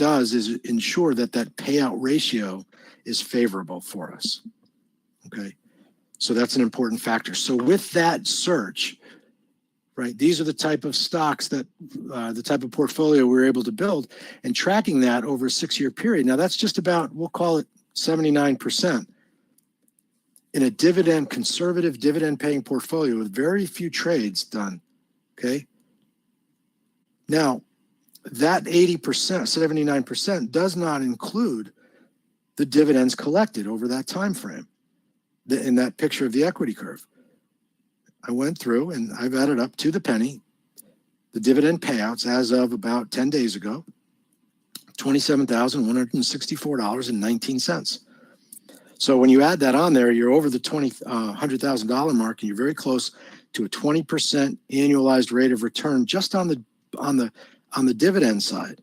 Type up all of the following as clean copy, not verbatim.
does is ensure that that payout ratio is favorable for us. Okay, so that's an important factor. So with that search, right, these are the type of stocks that, the type of portfolio we were able to build, and tracking that over a 6-year period. Now that's just about, we'll call it 79% in a conservative dividend paying portfolio with very few trades done. Okay. Now that 80%, 79% does not include the dividends collected over that time frame in that picture of the equity curve. I went through and I've added up to the penny the dividend payouts as of about 10 days ago, $27,164.19. So when you add that on there, you're over the $100,000 mark, and you're very close to a 20% annualized rate of return just on the dividend side.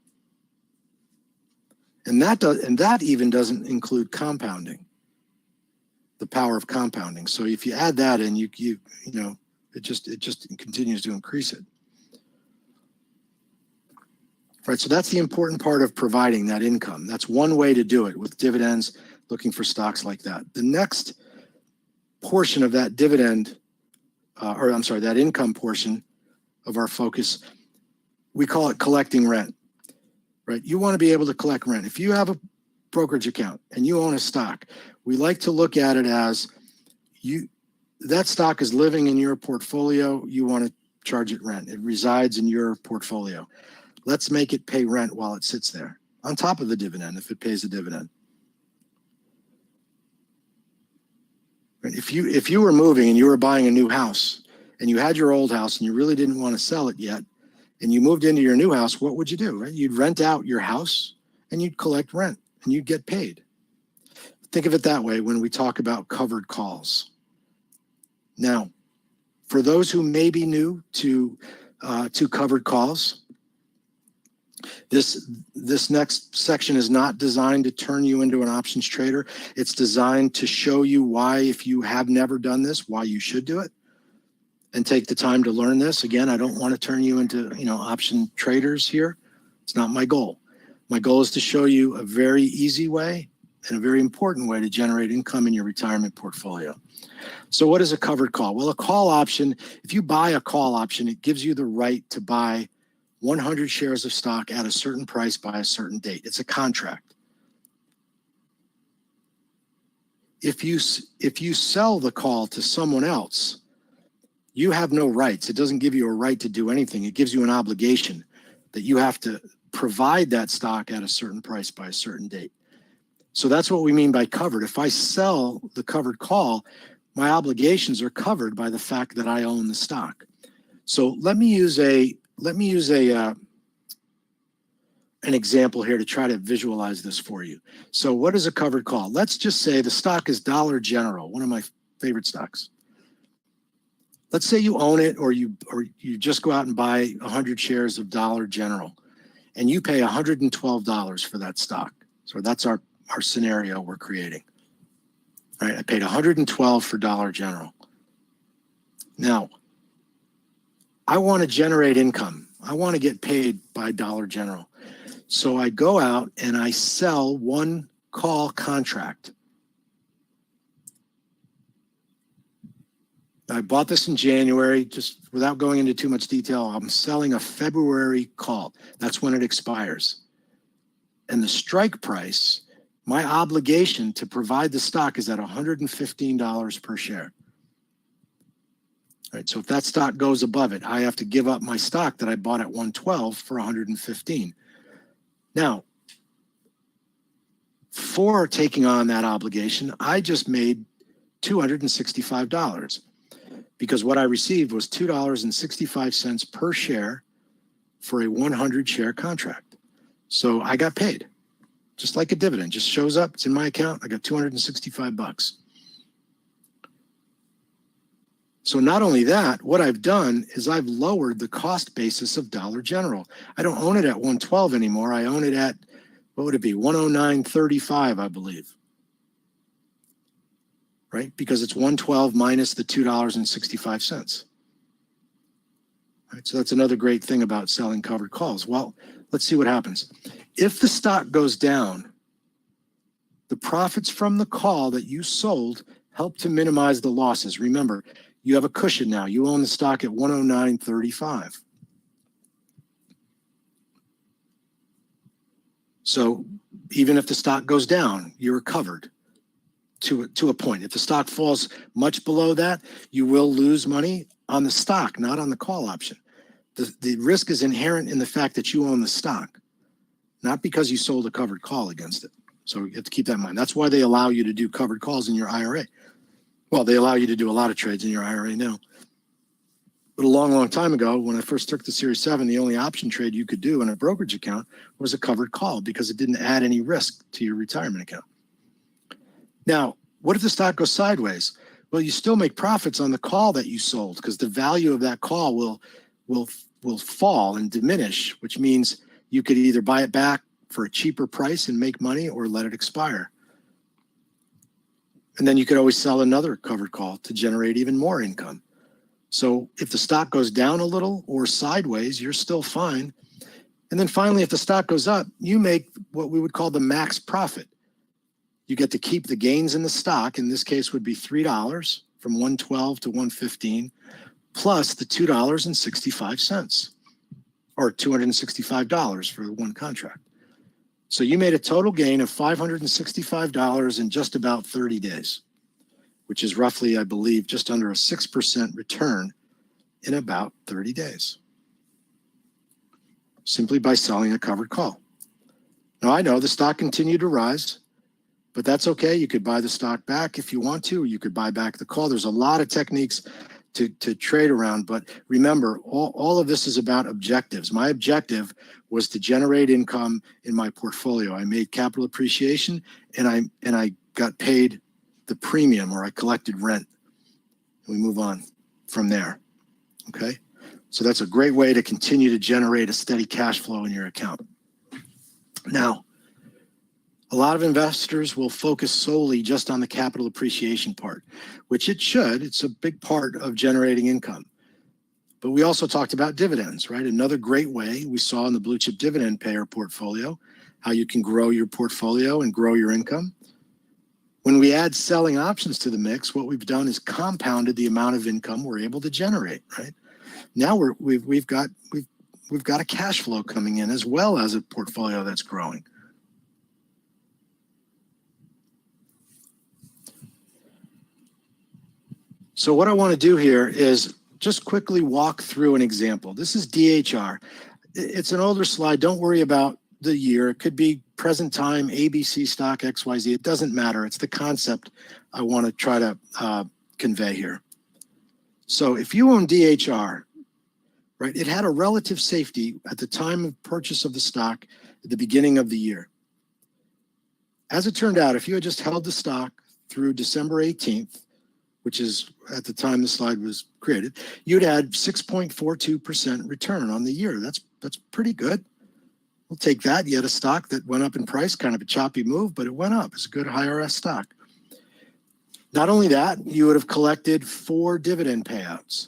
And that even doesn't include compounding, the power of compounding. So if you add that in, you know, it just continues to increase it. Right, so that's the important part of providing that income. That's one way to do it, with dividends, looking for stocks like that. The next portion of that that income portion of our focus, we call it collecting rent, right? You want to be able to collect rent. If you have a brokerage account and you own a stock, we like to look at it as that stock is living in your portfolio. You want to charge it rent. It resides in your portfolio. Let's make it pay rent while it sits there, on top of the dividend, if it pays a dividend. If you were moving and you were buying a new house and you had your old house and you really didn't want to sell it yet, and you moved into your new house, what would you do? Right? You'd rent out your house and you'd collect rent and you'd get paid. Think of it that way when we talk about covered calls. Now, for those who may be new to covered calls, this next section is not designed to turn you into an options trader. It's designed to show you why, if you have never done this, why you should do it, and take the time to learn this. Again, I don't want to turn you into, you know, option traders here. It's not my goal. My goal is to show you a very easy way and a very important way to generate income in your retirement portfolio. So what is a covered call? Well, a call option, if you buy a call option, it gives you the right to buy 100 shares of stock at a certain price by a certain date. It's a contract. If you sell the call to someone else, you have no rights. It doesn't give you a right to do anything. It gives you an obligation that you have to provide that stock at a certain price by a certain date. So that's what we mean by covered. If I sell the covered call, my obligations are covered by the fact that I own the stock. So let me use an example here to try to visualize this for you. So what is a covered call? Let's just say the stock is Dollar General, one of my favorite stocks. Let's say you own it, or you just go out and buy 100 shares of Dollar General, and you pay $112 for that stock. So that's our scenario we're creating. Right? I paid $112 for Dollar General. Now, I want to generate income. I want to get paid by Dollar General. So I go out and I sell one call contract. I bought this in January, just without going into too much detail. I'm selling a February call. That's when it expires. And the strike price, my obligation to provide the stock, is at $115 per share. All right, so if that stock goes above it, I have to give up my stock that I bought at $112 for $115. Now, for taking on that obligation, I just made $265, because what I received was $2.65 per share for a 100-share contract. So I got paid, just like a dividend. Just shows up, it's in my account. I got $265. So not only that, what I've done is I've lowered the cost basis of Dollar General. I don't own it at $112 anymore. I own it at, what would it be, $109.35, I believe. Right? Because it's $112 minus the $2.65. Right? So that's another great thing about selling covered calls. Well, let's see what happens. If the stock goes down, the profits from the call that you sold help to minimize the losses. Remember, you have a cushion now. You own the stock at 109.35. So even if the stock goes down, you're covered to a point. If the stock falls much below that, you will lose money on the stock, not on the call option. The risk is inherent in the fact that you own the stock, not because you sold a covered call against it. So you have to keep that in mind. That's why they allow you to do covered calls in your IRA. Well, they allow you to do a lot of trades in your IRA now. But a long, long time ago, when I first took the Series 7, the only option trade you could do in a brokerage account was a covered call because it didn't add any risk to your retirement account. Now, what if the stock goes sideways? Well, you still make profits on the call that you sold because the value of that call will fall and diminish, which means you could either buy it back for a cheaper price and make money or let it expire. And then you could always sell another covered call to generate even more income. So if the stock goes down a little or sideways, you're still fine. And then finally, if the stock goes up, you make what we would call the max profit. You get to keep the gains in the stock. In this case would be $3 from 112 to 115, plus the $2.65 or $265 for one contract. So you made a total gain of $565 in just about 30 days, which is roughly, I believe, just under a 6% return in about 30 days, simply by selling a covered call. Now, I know the stock continued to rise, but that's okay. You could buy the stock back if you want to, or you could buy back the call. There's a lot of techniques to trade around, but remember, all of this is about objectives. My objective was to generate income in my portfolio. I made capital appreciation, and I got paid the premium, or I collected rent. We move on from there. Okay, so that's a great way to continue to generate a steady cash flow in your account. Now, a lot of investors will focus solely just on the capital appreciation part, which it should. It's a big part of generating income. But we also talked about dividends, right? Another great way we saw in the blue chip dividend payer portfolio, how you can grow your portfolio and grow your income. When we add selling options to the mix, what we've done is compounded the amount of income we're able to generate, right? Now we've got a cash flow coming in as well as a portfolio that's growing. So what I want to do here is just quickly walk through an example. This is DHR. It's an older slide. Don't worry about the year. It could be present time, ABC stock, XYZ. It doesn't matter. It's the concept I want to try to convey here. So if you own DHR, right, it had a relative safety at the time of purchase of the stock at the beginning of the year. As it turned out, if you had just held the stock through December 18th, which is at the time the slide was created, you'd had 6.42% return on the year. That's pretty good. We'll take that. You had a stock that went up in price, kind of a choppy move, but it went up. It's a good high-RS stock. Not only that, you would have collected 4 dividend payouts.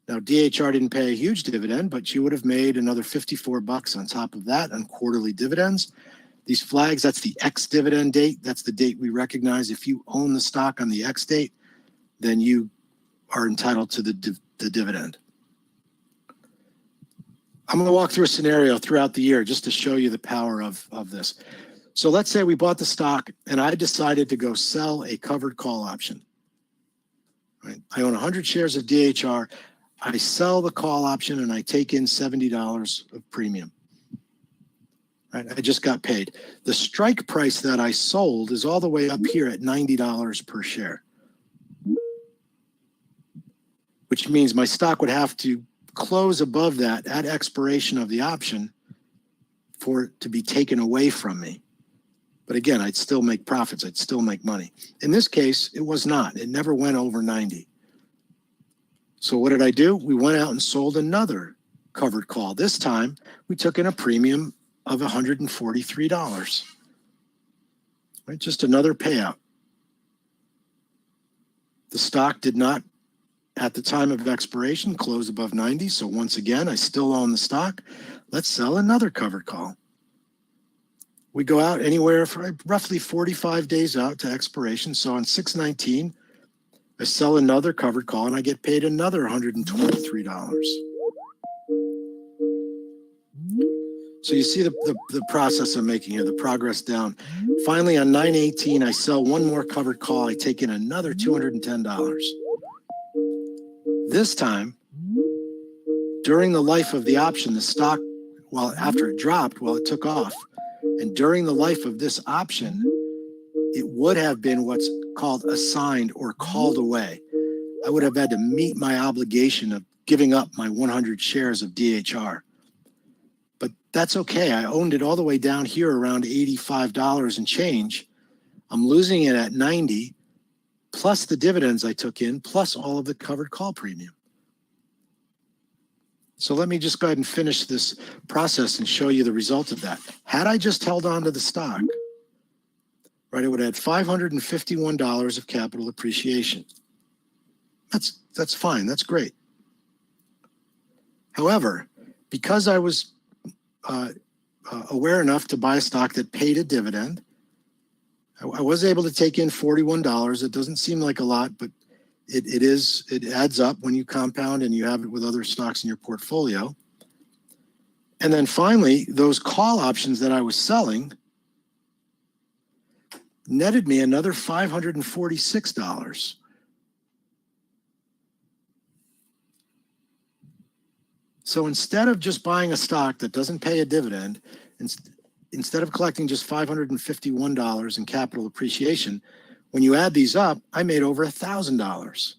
Now, DHR didn't pay a huge dividend, but you would have made another $54 on top of that on quarterly dividends. These flags, that's the X dividend date. That's the date we recognize. If you own the stock on the X date, then you are entitled to the dividend. I'm going to walk through a scenario throughout the year just to show you the power of this. So let's say we bought the stock and I decided to go sell a covered call option. Right? I own 100 shares of DHR. I sell the call option and I take in $70 of premium. Right? I just got paid. The strike price that I sold is all the way up here at $90 per share, which means my stock would have to close above that at expiration of the option for it to be taken away from me. But again, I'd still make profits. I'd still make money. In this case, it was not. It never went over 90. So what did I do? We went out and sold another covered call. This time, we took in a premium of $143. Right? Just another payout. The stock did not at the time of expiration, close above 90. So once again, I still own the stock. Let's sell another covered call. We go out anywhere for roughly 45 days out to expiration. So on 6/19, I sell another covered call and I get paid another $123. So you see the process I'm making here, the progress down. Finally, on 9/18, I sell one more covered call. I take in another $210. This time, during the life of the option, the stock, well, after it dropped, well, it took off. And during the life of this option, it would have been what's called assigned or called away. I would have had to meet my obligation of giving up my 100 shares of DHR. But that's okay. I owned it all the way down here around $85 and change. I'm losing it at 90, plus the dividends I took in, plus all of the covered call premium. So let me just go ahead and finish this process and show you the result of that. Had I just held on to the stock, right, it would have had $551 of capital appreciation. That's fine. That's great. However, because I was aware enough to buy a stock that paid a dividend, I was able to take in $41. It doesn't seem like a lot, but it adds up when you compound and you have it with other stocks in your portfolio. And then finally, those call options that I was selling netted me another $546. So instead of just buying a stock that doesn't pay a dividend, instead of collecting just $551 in capital appreciation, when you add these up, I made over $1,000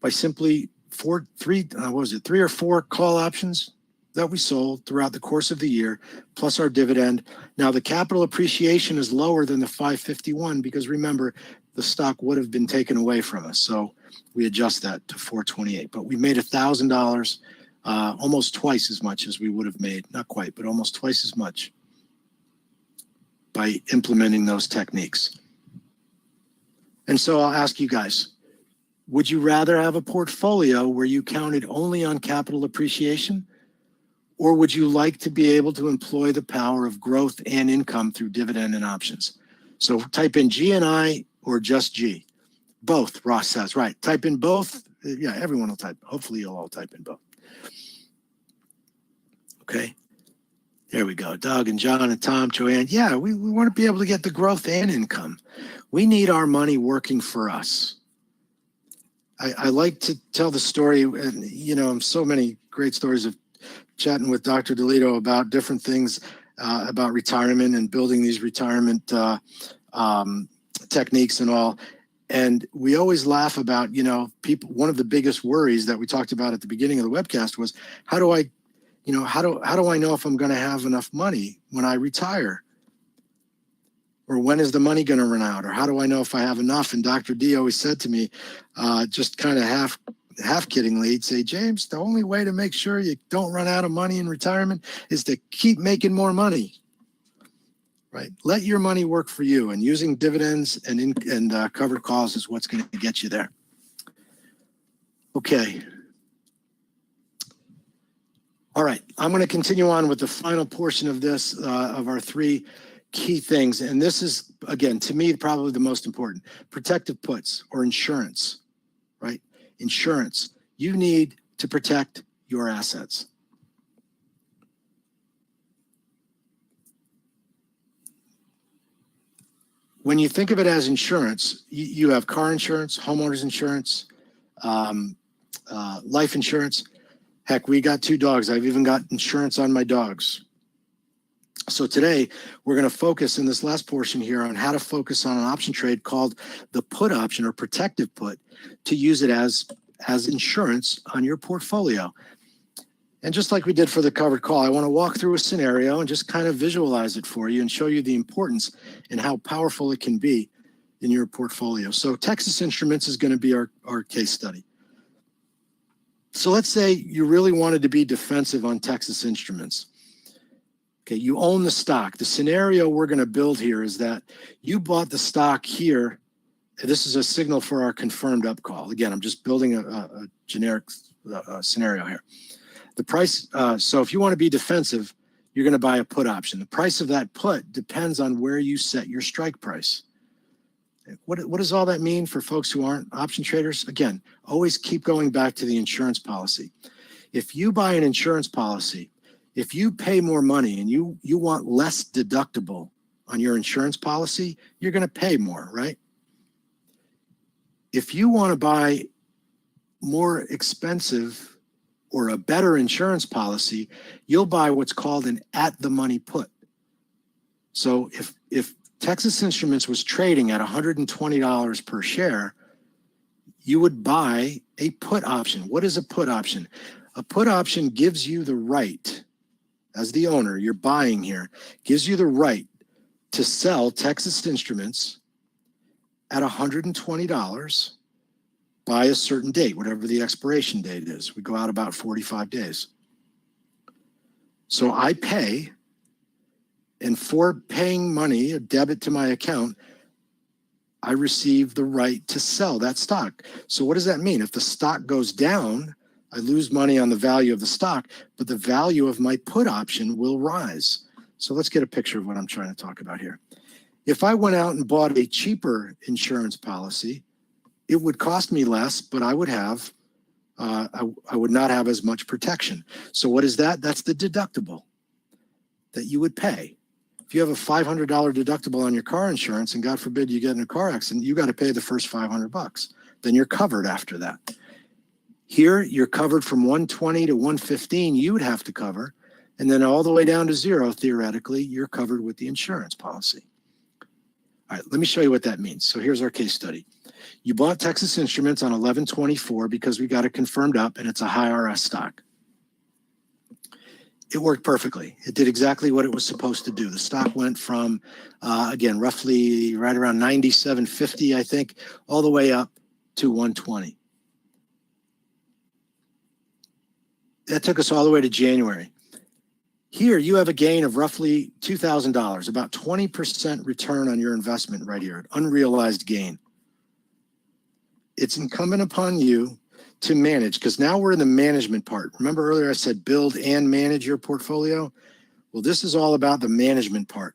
by simply three or four call options that we sold throughout the course of the year, plus our dividend. Now the capital appreciation is lower than the 551 because remember, the stock would have been taken away from us. So we adjust that to 428, but we made $1,000, almost twice as much as we would have made, not quite, but almost twice as much by implementing those techniques. And so I'll ask you guys, would you rather have a portfolio where you counted only on capital appreciation? Or would you like to be able to employ the power of growth and income through dividend and options? So type in G and I or just G. Both, Ross says, right. Type in both. Yeah, everyone will type. Hopefully you'll all type in both. Okay. There we go. Doug and John and Tom, Joanne. Yeah, we want to be able to get the growth and income. We need our money working for us. I like to tell the story, and you know, so many great stories of chatting with Dr. DeLito about different things about retirement and building these retirement techniques and all. And we always laugh about, you know, people. One of the biggest worries that we talked about at the beginning of the webcast was, how do I know if I'm going to have enough money when I retire? Or when is the money going to run out? Or how do I know if I have enough? And Dr. D always said to me, just kind of half kiddingly, he'd say, James, the only way to make sure you don't run out of money in retirement is to keep making more money, right? Let your money work for you, and using dividends and covered calls is what's going to get you there. Okay. All right, I'm going to continue on with the final portion of this, of our three key things. And this is, again, to me, probably the most important. Protective puts or insurance, right? Insurance. You need to protect your assets. When you think of it as insurance, you have car insurance, homeowners insurance, life insurance. Heck, we got 2 dogs. I've even got insurance on my dogs. So today, we're going to focus in this last portion here on how to focus on an option trade called the put option or protective put, to use it as insurance on your portfolio. And just like we did for the covered call, I want to walk through a scenario and just kind of visualize it for you and show you the importance and how powerful it can be in your portfolio. So Texas Instruments is going to be our case study. So let's say you really wanted to be defensive on Texas Instruments. Okay, you own the stock. The scenario we're going to build here is that you bought the stock here This is a signal for our confirmed up call. Again, I'm just building a generic scenario here. The price, so if you want to be defensive, you're going to buy a put option. The price of that put depends on where you set your strike price. What does all that mean for folks who aren't option traders? Again, always keep going back to the insurance policy. If you buy an insurance policy, if you pay more money and you want less deductible on your insurance policy, you're going to pay more, right? If you want to buy more expensive or a better insurance policy, you'll buy what's called an at-the-money put. So if Texas Instruments was trading at $120 per share, you would buy a put option. What is a put option? A put option gives you the right, as the owner, you're buying here, gives you the right to sell Texas Instruments at $120 by a certain date, whatever the expiration date is. We go out about 45 days. So I pay, and for paying money, a debit to my account, I receive the right to sell that stock. So what does that mean? If the stock goes down, I lose money on the value of the stock, but the value of my put option will rise. So let's get a picture of what I'm trying to talk about here. If I went out and bought a cheaper insurance policy, it would cost me less, but I would have, I would not have as much protection. So what is that? That's the deductible that you would pay. If you have a $500 deductible on your car insurance, and God forbid you get in a car accident, you got to pay the first $500. Then you're covered after that. Here, you're covered from 120 to 115, you would have to cover, and then all the way down to zero, theoretically, you're covered with the insurance policy. All right, let me show you what that means. So here's our case study. You bought Texas Instruments on 11/24 because we got it confirmed up, and it's a high RS stock. It worked perfectly. It did exactly what it was supposed to do. The stock went from, again, roughly right around 97.50, I think, all the way up to 120. That took us all the way to January. Here, you have a gain of roughly $2,000, about 20% return on your investment right here, unrealized gain. It's incumbent upon you to manage, because now we're in the management part. Remember earlier I said build and manage your portfolio? Well, this is all about the management part.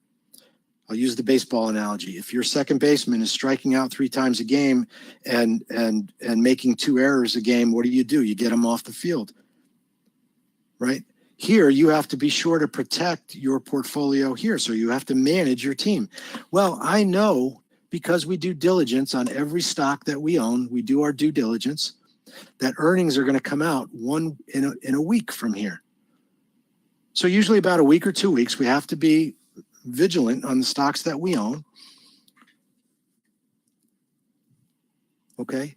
I'll use the baseball analogy. If your second baseman is striking out 3 times a game and making 2 errors a game, what do? You get him off the field, right? Here, you have to be sure to protect your portfolio here. So you have to manage your team. Well, I know, because we do diligence on every stock that we own, we do our due diligence, that earnings are going to come out in a week from here. So usually about a week or 2 weeks, we have to be vigilant on the stocks that we own. Okay.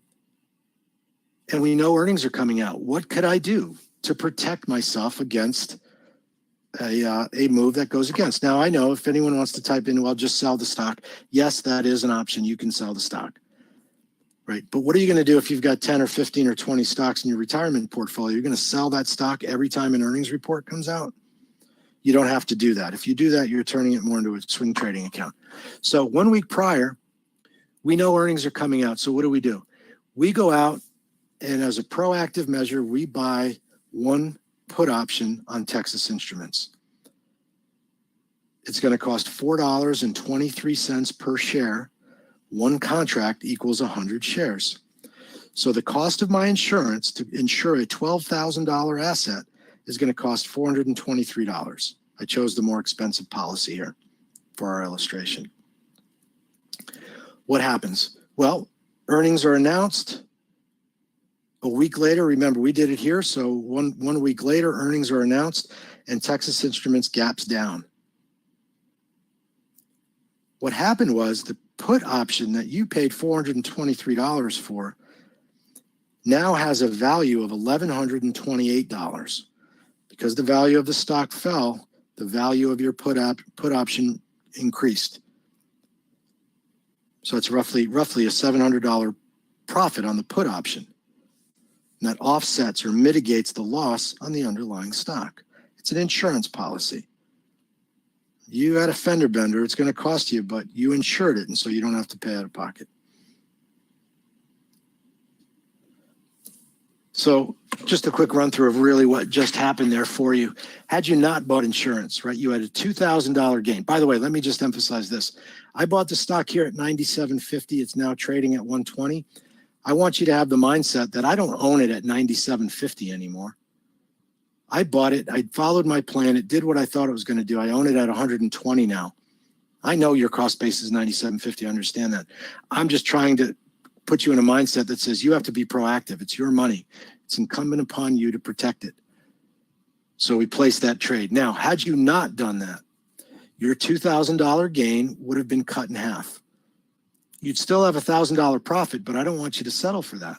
And we know earnings are coming out. What could I do to protect myself against a move that goes against? Now, I know if anyone wants to type in, well, just sell the stock. Yes, that is an option. You can sell the stock. Right. But what are you going to do if you've got 10 or 15 or 20 stocks in your retirement portfolio? You're going to sell that stock every time an earnings report comes out? You don't have to do that. If you do that, you're turning it more into a swing trading account. So 1 week prior, we know earnings are coming out. So what do? We go out, and as a proactive measure, we buy 1 put option on Texas Instruments. It's going to cost $4.23 per share. 1 contract equals 100 shares. So the cost of my insurance to insure a $12,000 asset is going to cost $423. I chose the more expensive policy here for our illustration. What happens? Well, earnings are announced. A week later, remember, we did it here. So one week later, earnings are announced, and Texas Instruments gaps down. What happened was the put option that you paid $423 for now has a value of $1,128. Because the value of the stock fell, the value of your put option increased. So it's roughly a $700 profit on the put option. And that offsets or mitigates the loss on the underlying stock. It's an insurance policy. You had a fender bender, it's going to cost you, but you insured it, and so you don't have to pay out of pocket. So just a quick run through of really what just happened there for you. Had you not bought insurance, right, you had a $2,000 gain. By the way, let me just emphasize this. I bought the stock here at 97.50. It's now trading at 120. I want you to have the mindset that I don't own it at 97.50 anymore. I bought it. I followed my plan. It did what I thought it was going to do. I own it at 120 now. I know your cost base is 97.50. I understand that. I'm just trying to put you in a mindset that says you have to be proactive. It's your money. It's incumbent upon you to protect it. So we placed that trade. Now, had you not done that, your $2,000 gain would have been cut in half. You'd still have a $1,000 profit, but I don't want you to settle for that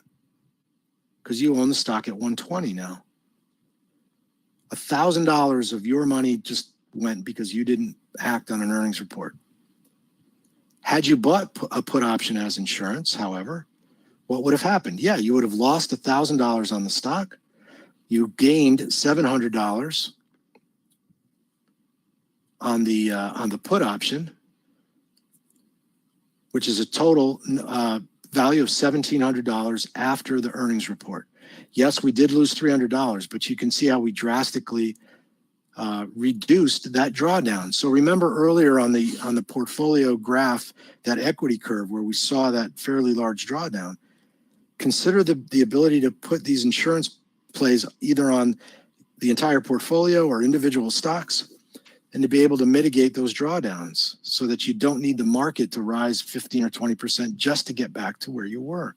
because you own the stock at 120 now. $1,000 of your money just went because you didn't act on an earnings report. Had you bought a put option as insurance, however, what would have happened? Yeah, you would have lost $1,000 on the stock. You gained $700 on the put option, which is a total value of $1,700 after the earnings report. Yes, we did lose $300, but you can see how we drastically reduced that drawdown. So remember earlier on the portfolio graph, that equity curve where we saw that fairly large drawdown. Consider the ability to put these insurance plays either on the entire portfolio or individual stocks, and to be able to mitigate those drawdowns so that you don't need the market to rise 15 or 20% just to get back to where you were.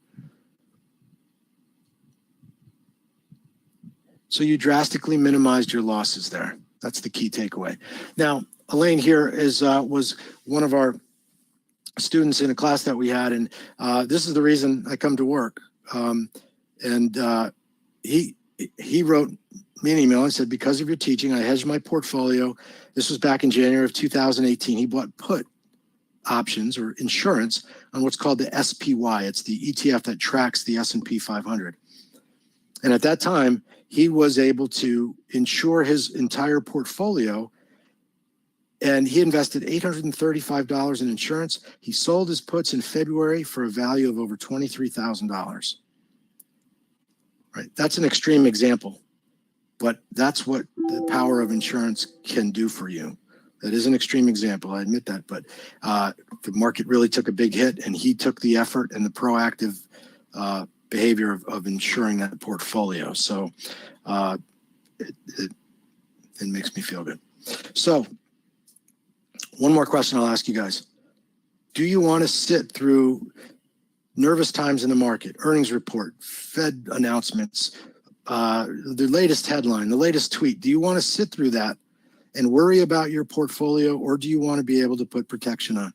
So you drastically minimized your losses there. That's the key takeaway. Now, Elaine here was one of our students in a class that we had, and this is the reason I come to work. He wrote me an email and said, because of your teaching, I hedged my portfolio. This was back in January of 2018. He bought put options or insurance on what's called the SPY. It's the ETF that tracks the S&P 500. And at that time, he was able to insure his entire portfolio, and he invested $835 in insurance. He sold his puts in February for a value of over $23,000. Right? That's an extreme example, but that's what the power of insurance can do for you. That is an extreme example, I admit that, but the market really took a big hit, and he took the effort and the proactive behavior of insuring that portfolio. So it makes me feel good. So one more question I'll ask you guys. Do you want to sit through nervous times in the market, earnings report, Fed announcements, the latest headline, the latest tweet? Do you want to sit through that and worry about your portfolio, or do you want to be able to put protection on?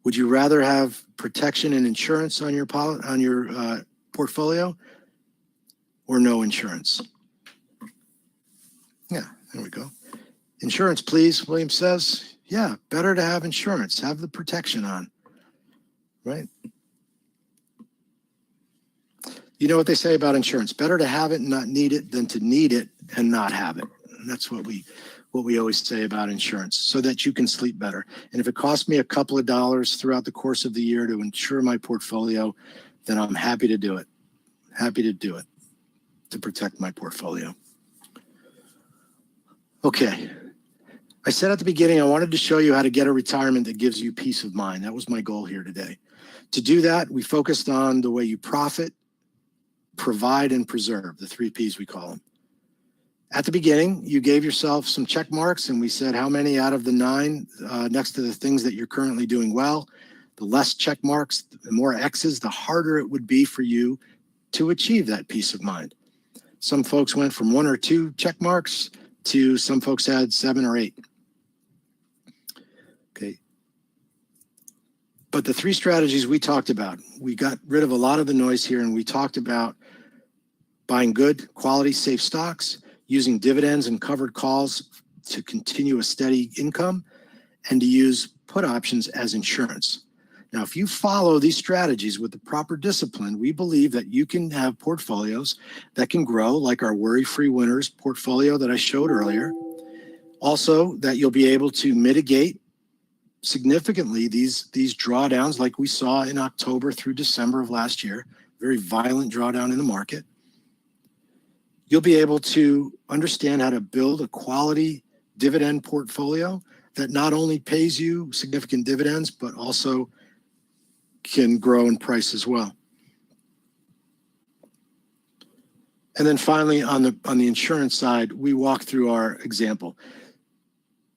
Would you rather have protection and insurance on your portfolio, or no insurance? Yeah, there we go. Insurance, please, William says. Yeah, better to have insurance, have the protection on, right? You know what they say about insurance? Better to have it and not need it than to need it and not have it. And that's what we always say about insurance, so that you can sleep better. And if it costs me a couple of dollars throughout the course of the year to insure my portfolio, then I'm happy to do it. Happy to do it to protect my portfolio. Okay. I said at the beginning, I wanted to show you how to get a retirement that gives you peace of mind. That was my goal here today. To do that, we focused on the way you profit, provide, and preserve, the 3 Ps we call them. At the beginning, you gave yourself some check marks, and we said how many out of the 9 next to the things that you're currently doing well. The less check marks, the more X's, the harder it would be for you to achieve that peace of mind. Some folks went from 1 or 2 check marks to some folks had 7 or 8. Okay. But the 3 strategies we talked about, we got rid of a lot of the noise here, and we talked about buying good, quality, safe stocks, using dividends and covered calls to continue a steady income, and to use put options as insurance. Now, if you follow these strategies with the proper discipline, we believe that you can have portfolios that can grow, like our worry-free winners portfolio that I showed earlier. Also, that you'll be able to mitigate significantly these drawdowns like we saw in October through December of last year. very violent drawdown in the market. You'll be able to understand how to build a quality dividend portfolio that not only pays you significant dividends, but also can grow in price as well. And then finally, on the insurance side, we walk through our example.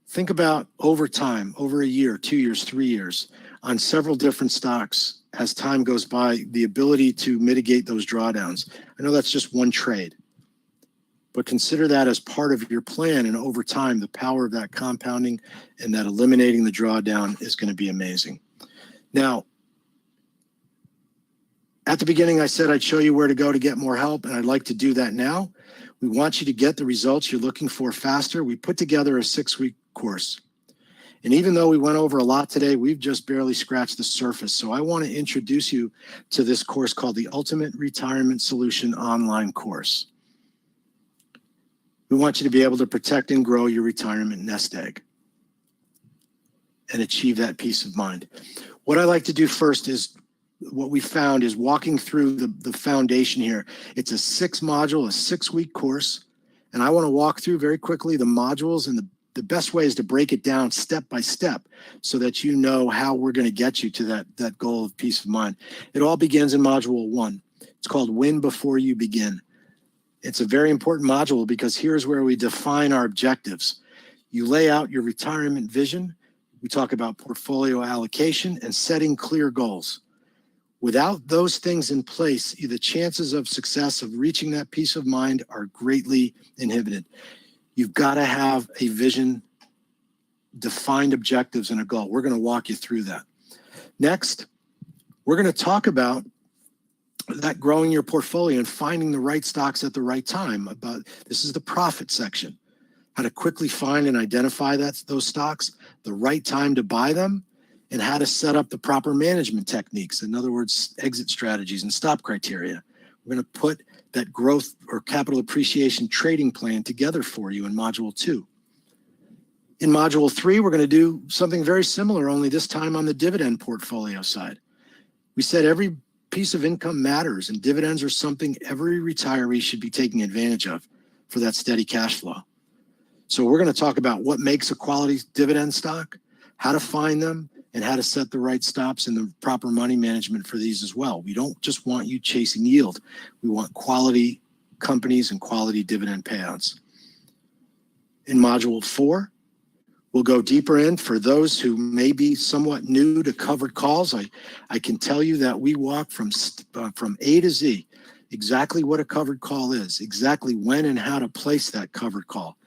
Think about over time, over a year, 2 years, 3 years, on several different stocks as time goes by, the ability to mitigate those drawdowns. I know that's just one trade, but consider that as part of your plan, and over time, the power of that compounding and that eliminating the drawdown is going to be amazing. Now, at the beginning, I said I'd show you where to go to get more help, and I'd like to do that now. We want you to get the results you're looking for faster. We put together a 6-week course. And even though we went over a lot today, we've just barely scratched the surface. So I want to introduce you to this course called the Ultimate Retirement Solution Online Course. We want you to be able to protect and grow your retirement nest egg and achieve that peace of mind. What I like to do first is, what we found is walking through the foundation here. It's a 6-module, a 6-week course. And I want to walk through very quickly the modules, and the best way is to break it down step by step so that you know how we're going to get you to that goal of peace of mind. It all begins in module 1. It's called Win Before You Begin. It's a very important module because here's where we define our objectives. You lay out your retirement vision. We talk about portfolio allocation and setting clear goals. Without those things in place, the chances of success of reaching that peace of mind are greatly inhibited. You've got to have a vision, defined objectives, and a goal. We're going to walk you through that. Next, we're going to talk about that growing your portfolio and finding the right stocks at the right time. This is the profit section. How to quickly find and identify those stocks, the right time to buy them, and how to set up the proper management techniques. In other words, exit strategies and stop criteria. We're going to put that growth or capital appreciation trading plan together for you in module 2. In module 3, we're going to do something very similar, only this time on the dividend portfolio side. We said every piece of income matters, and dividends are something every retiree should be taking advantage of for that steady cash flow. So we're going to talk about what makes a quality dividend stock, how to find them, and how to set the right stops and the proper money management for these as well. We don't just want you chasing yield. We want quality companies and quality dividend payouts. In module 4, we'll go deeper in. For those who may be somewhat new to covered calls, I can tell you that we walk from A to Z, exactly what a covered call is, exactly when and how to place that covered call,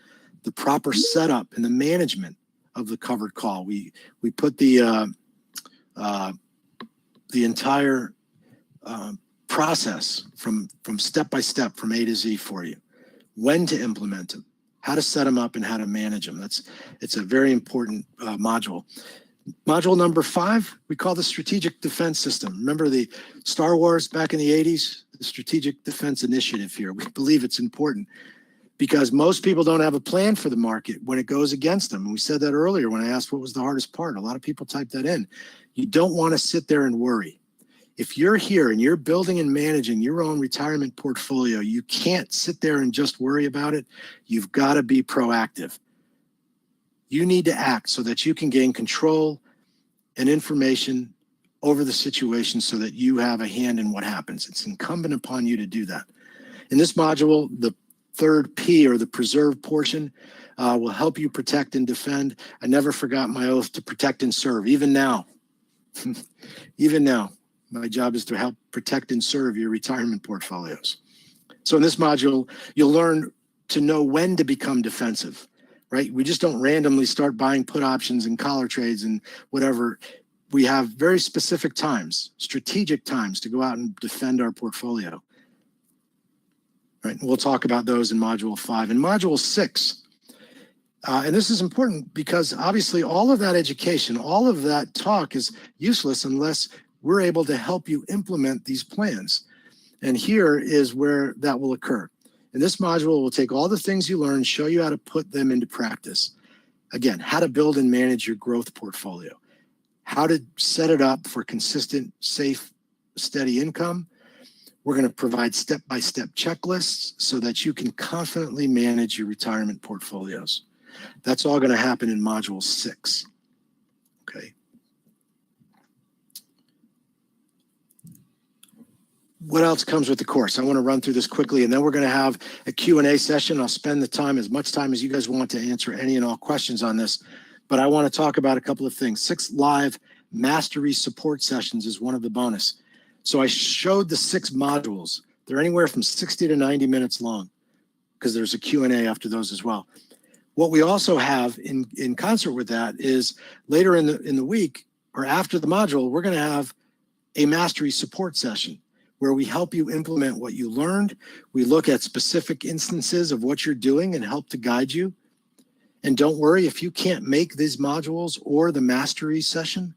the proper setup and the management of the covered call. We put the entire process from step by step, from A to Z for you, when to implement them, how to set them up, and how to manage them. It's a very important module. Module number 5, we call the Strategic Defense System. Remember the Star Wars back in the 80s? The Strategic Defense Initiative here. We believe it's important because most people don't have a plan for the market when it goes against them. And we said that earlier when I asked what was the hardest part. A lot of people typed that in. You don't want to sit there and worry. If you're here and you're building and managing your own retirement portfolio, you can't sit there and just worry about it. You've got to be proactive. You need to act so that you can gain control and information over the situation so that you have a hand in what happens. It's incumbent upon you to do that. In this module, the third P, or the preserve portion, will help you protect and defend. I never forgot my oath to protect and serve, even now. Even now, my job is to help protect and serve your retirement portfolios. So in this module, you'll learn to know when to become defensive, right? We just don't randomly start buying put options and collar trades and whatever. We have very specific times, strategic times, to go out and defend our portfolio. Right, we'll talk about those in module 5. In module 6, and this is important because obviously all of that education, all of that talk is useless unless we're able to help you implement these plans. And here is where that will occur. In this module, we'll take all the things you learn, show you how to put them into practice. Again, how to build and manage your growth portfolio, how to set it up for consistent, safe, steady income. We're going to provide step-by-step checklists so that you can confidently manage your retirement portfolios. That's all going to happen in Module 6. Okay. What else comes with the course? I want to run through this quickly, and then we're going to have a Q&A session. I'll spend the time, as much time as you guys want, to answer any and all questions on this. But I want to talk about a couple of things. 6 live mastery support sessions is one of the bonus. So I showed the 6 modules. They're anywhere from 60 to 90 minutes long because there's a Q&A after those as well. What we also have in concert with that is later in the week or after the module, we're going to have a mastery support session where we help you implement what you learned. We look at specific instances of what you're doing and help to guide you. And don't worry, if you can't make these modules or the mastery session,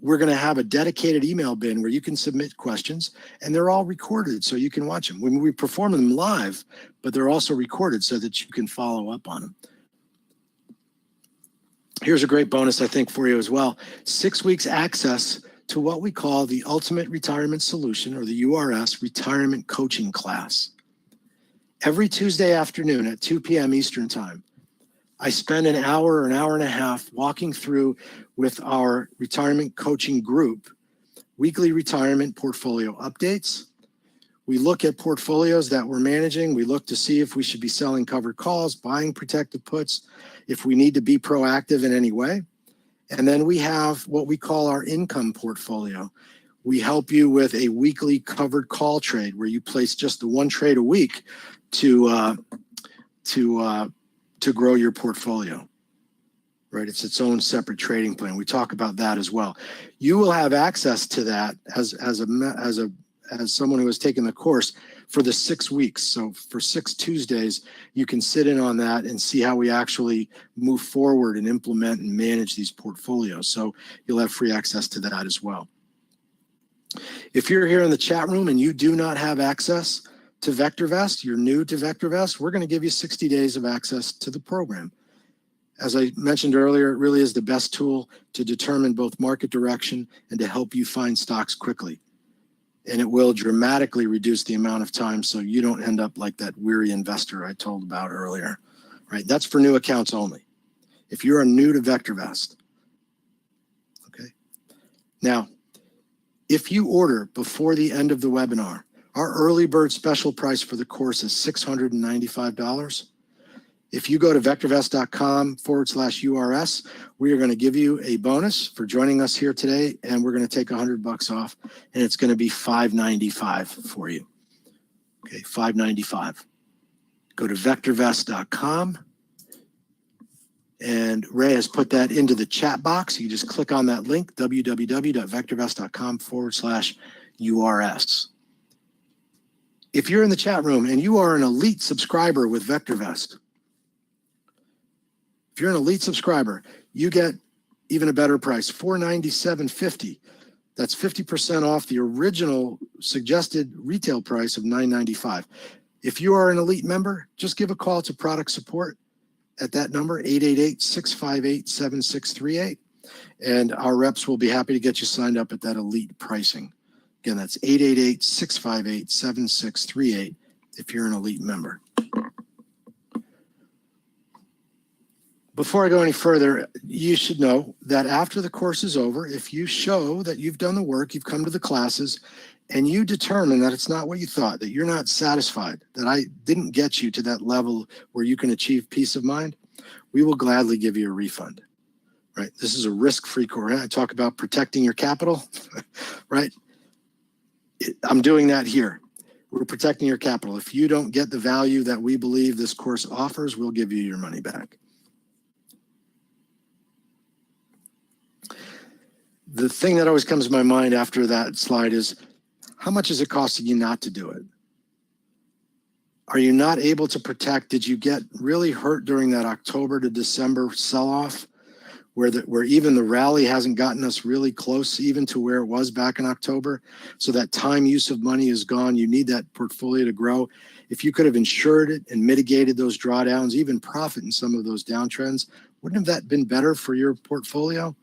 we're going to have a dedicated email bin where you can submit questions, and they're all recorded so you can watch them. When we perform them live, but they're also recorded so that you can follow up on them. Here's a great bonus, I think, for you as well. 6 weeks access to what we call the Ultimate Retirement Solution, or the URS Retirement Coaching Class. Every Tuesday afternoon at 2 p.m. Eastern Time, I spend an hour or an hour and a half walking through with our retirement coaching group, weekly retirement portfolio updates. We look at portfolios that we're managing. We look to see if we should be selling covered calls, buying protected puts, if we need to be proactive in any way. And then we have what we call our income portfolio. We help you with a weekly covered call trade where you place just the 1 trade a week to grow your portfolio, right? It's its own separate trading plan. We talk about that as well. You will have access to that as someone who has taken the course for the 6 weeks. So for 6 Tuesdays, you can sit in on that and see how we actually move forward and implement and manage these portfolios. So you'll have free access to that as well. If you're here in the chat room and you do not have access to VectorVest, you're new to VectorVest, we're going to give you 60 days of access to the program. As I mentioned earlier, it really is the best tool to determine both market direction and to help you find stocks quickly. And it will dramatically reduce the amount of time so you don't end up like that weary investor I told about earlier, right? That's for new accounts only. If you are new to VectorVest, okay? Now, if you order before the end of the webinar, our early bird special price for the course is $695. If you go to VectorVest.com/URS, we are going to give you a bonus for joining us here today, and we're going to take $100 off, and it's going to be $595 for you. Okay, $595. Go to VectorVest.com, and Ray has put that into the chat box. You just click on that link, www.VectorVest.com/URS. If you're in the chat room and you are an elite subscriber with VectorVest, if you're an elite subscriber, you get even a better price, $497.50. That's 50% off the original suggested retail price of $995. If you are an elite member, just give a call to product support at that number, 888-658-7638. And our reps will be happy to get you signed up at that elite pricing. Again, that's 888-658-7638 if you're an elite member. Before I go any further, you should know that after the course is over, if you show that you've done the work, you've come to the classes, and you determine that it's not what you thought, that you're not satisfied, that I didn't get you to that level where you can achieve peace of mind, we will gladly give you a refund, right? This is a risk-free course. I talk about protecting your capital, right? I'm doing that here. We're protecting your capital. If you don't get the value that we believe this course offers, we'll give you your money back. The thing that always comes to my mind after that slide is, how much is it costing you not to do it? Are you not able to protect? Did you get really hurt during that October to December sell-off where even the rally hasn't gotten us really close even to where it was back in October? So that time use of money is gone. You need that portfolio to grow. If you could have insured it and mitigated those drawdowns, even profit in some of those downtrends, wouldn't have that been better for your portfolio?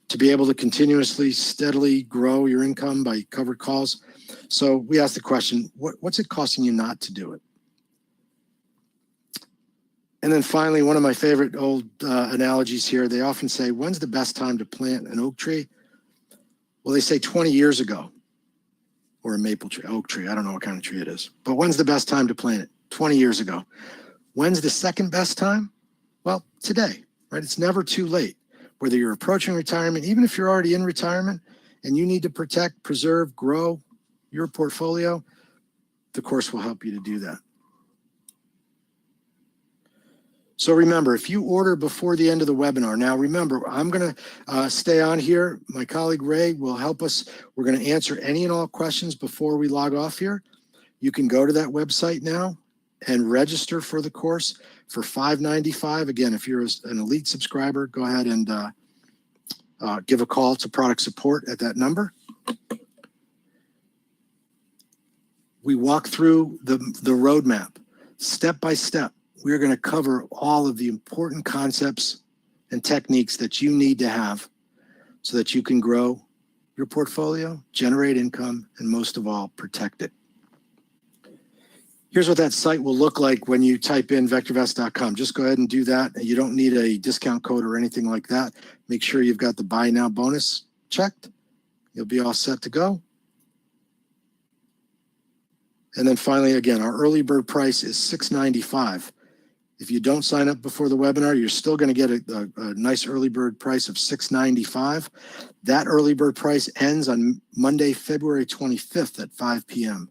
to be able to continuously, steadily grow your income by covered calls. So we asked the question, what's it costing you not to do it? And then finally, one of my favorite old analogies here, they often say, when's the best time to plant an oak tree? Well, they say 20 years ago, or a maple tree, oak tree. I don't know what kind of tree it is. But when's the best time to plant it? 20 years ago. When's the second best time? Well, today, right? It's never too late. Whether you're approaching retirement, even if you're already in retirement and you need to protect, preserve, grow your portfolio, the course will help you to do that. So remember, if you order before the end of the webinar, now remember, I'm going to stay on here. My colleague Ray will help us. We're going to answer any and all questions before we log off here. You can go to that website now and register for the course for $595. Again, if you're an elite subscriber, go ahead and give a call to product support at that number. We walk through the roadmap step by step. We're going to cover all of the important concepts and techniques that you need to have so that you can grow your portfolio, generate income, and most of all, protect it. Here's what that site will look like when you type in VectorVest.com. Just go ahead and do that. You don't need a discount code or anything like that. Make sure you've got the buy now bonus checked. You'll be all set to go. And then finally, again, our early bird price is $695. If you don't sign up before the webinar, you're still going to get a nice early bird price of $695. That early bird price ends on Monday, February 25th at 5 p.m.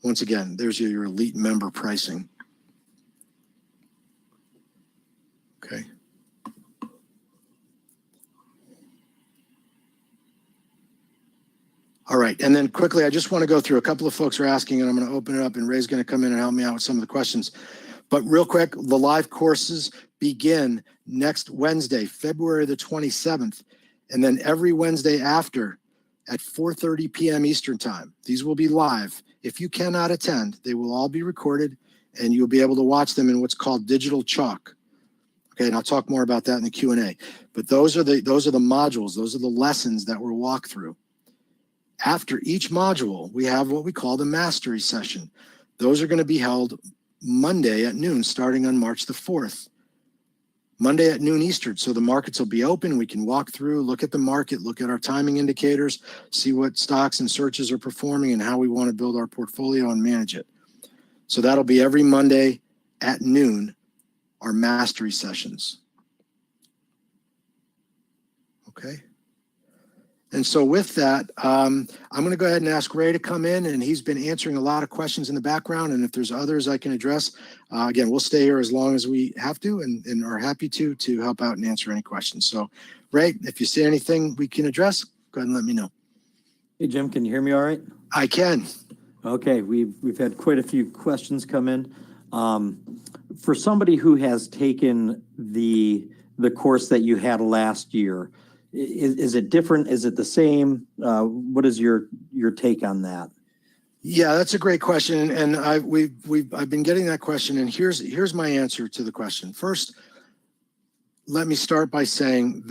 Once again, there's your elite member pricing. Okay. All right, and then quickly, I just want to go through a couple of folks are asking, and I'm going to open it up, and Ray's going to come in and help me out with some of the questions. But real quick, the live courses begin next Wednesday, February the 27th, and then every Wednesday after at 4:30 p.m. Eastern Time. These will be live. If you cannot attend, they will all be recorded, and you'll be able to watch them in what's called digital chalk. Okay, and I'll talk more about that in the Q&A. But those are the modules. Those are the lessons that we'll walk through. After each module, we have what we call the mastery session. Those are going to be held Monday at noon, starting on March the 4th. Monday at noon Eastern. So the markets will be open. We can walk through, look at the market, look at our timing indicators, see what stocks and searches are performing and how we want to build our portfolio and manage it. So that'll be every Monday at noon, our mastery sessions. Okay. And so with that, I'm going to go ahead and ask Ray to come in, and he's been answering a lot of questions in the background. And if there's others I can address, again, we'll stay here as long as we have to and are happy to help out and answer any questions. So Ray, if you see anything we can address, go ahead and let me know. Hey, Jim, can you hear me all right? I can. Okay, we've had quite a few questions come in. For somebody who has taken the course that you had last year, is it different? Is it the same? What is your take on that? Yeah, that's a great question, and I've been getting that question, and here's my answer to the question. First, let me start by saying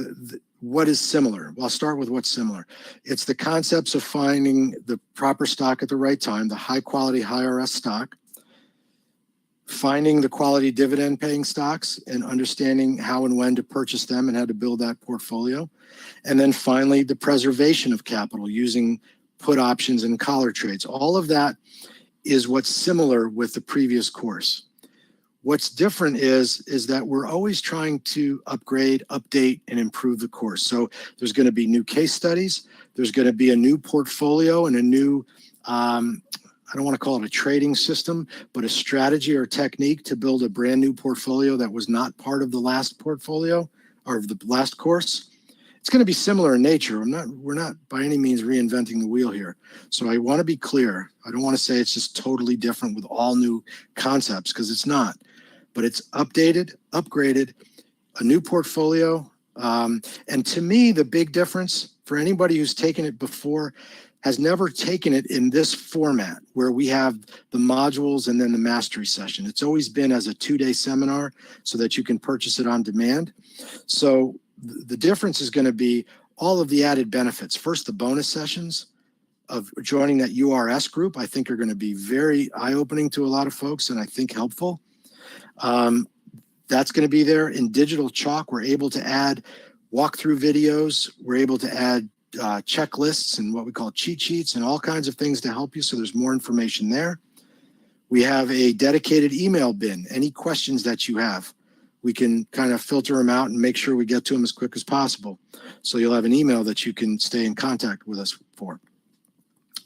what is similar. Well, I'll start with what's similar. It's the concepts of finding the proper stock at the right time, the high quality, high RS stock, finding the quality dividend paying stocks and understanding how and when to purchase them and how to build that portfolio. And then finally, the preservation of capital using put options and collar trades. All of that is what's similar with the previous course. What's different is that we're always trying to upgrade, update, and improve the course. So there's going to be new case studies. There's going to be a new portfolio and a new, I don't want to call it a trading system, but a strategy or technique to build a brand new portfolio that was not part of the last portfolio or the last course. It's going to be similar in nature. We're not by any means reinventing the wheel here. So I want to be clear. I don't want to say it's just totally different with all new concepts, because it's not. But it's updated, upgraded, a new portfolio. And to me, the big difference for anybody who's taken it before has never taken it in this format where we have the modules and then the mastery session. It's always been as a 2-day seminar so that you can purchase it on demand. So the difference is going to be all of the added benefits. First, the bonus sessions of joining that URS group, I think are going to be very eye-opening to a lot of folks and I think helpful. That's going to be there. In Digital Chalk, we're able to add walkthrough videos. We're able to add checklists and what we call cheat sheets and all kinds of things to help you. So there's more information there. We have a dedicated email bin. Any questions that you have, we can kind of filter them out and make sure we get to them as quick as possible. So you'll have an email that you can stay in contact with us for.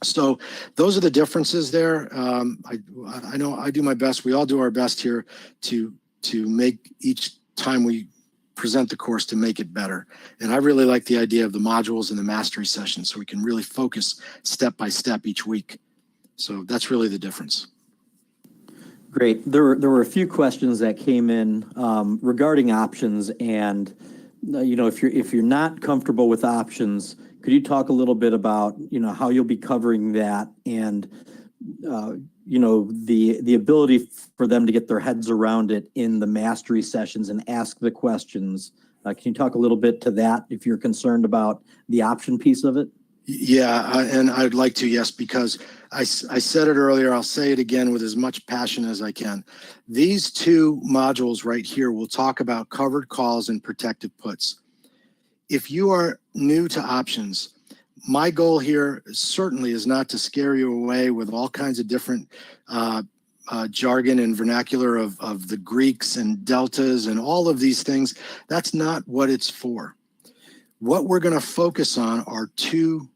So those are the differences there. I know I do my best. We all do our best here to make each time we present the course to make it better. And I really like the idea of the modules and the mastery sessions so we can really focus step by step each week. So that's really the difference. Great. There were a few questions that came in regarding options, and if you're not comfortable with options, could you talk a little bit about how you'll be covering that and the ability for them to get their heads around it in the mastery sessions and ask the questions? Can you talk a little bit to that if you're concerned about the option piece of it? Yeah, and I'd like to, yes, because I said it earlier, I'll say it again with as much passion as I can. These two modules right here will talk about covered calls and protective puts. If you are new to options, my goal here certainly is not to scare you away with all kinds of different jargon and vernacular of the Greeks and deltas and all of these things. That's not what it's for. What we're going to focus on are two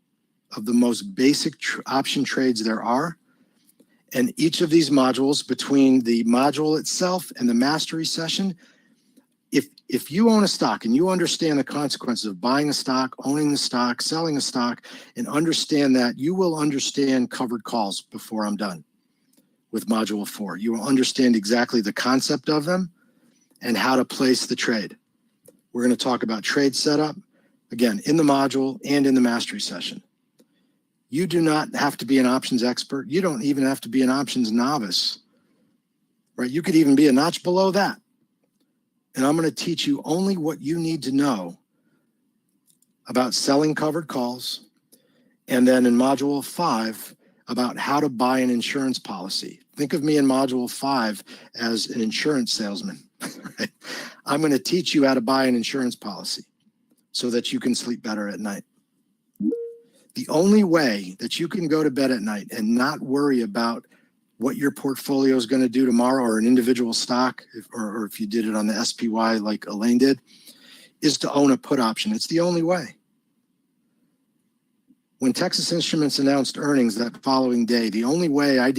of the most basic option trades there are. And each of these modules, between the module itself and the mastery session, if you own a stock and you understand the consequences of buying a stock, owning the stock, selling a stock, and understand that, you will understand covered calls before I'm done with module 4. You will understand exactly the concept of them and how to place the trade. We're going to talk about trade setup, again, in the module and in the mastery session. You do not have to be an options expert. You don't even have to be an options novice, right? You could even be a notch below that. And I'm going to teach you only what you need to know about selling covered calls. And then in module 5, about how to buy an insurance policy. Think of me in module 5 as an insurance salesman. Right? I'm going to teach you how to buy an insurance policy so that you can sleep better at night. The only way that you can go to bed at night and not worry about what your portfolio is going to do tomorrow, or an individual stock, or if you did it on the SPY like Elaine did, is to own a put option. It's the only way. When Texas Instruments announced earnings that following day, the only way I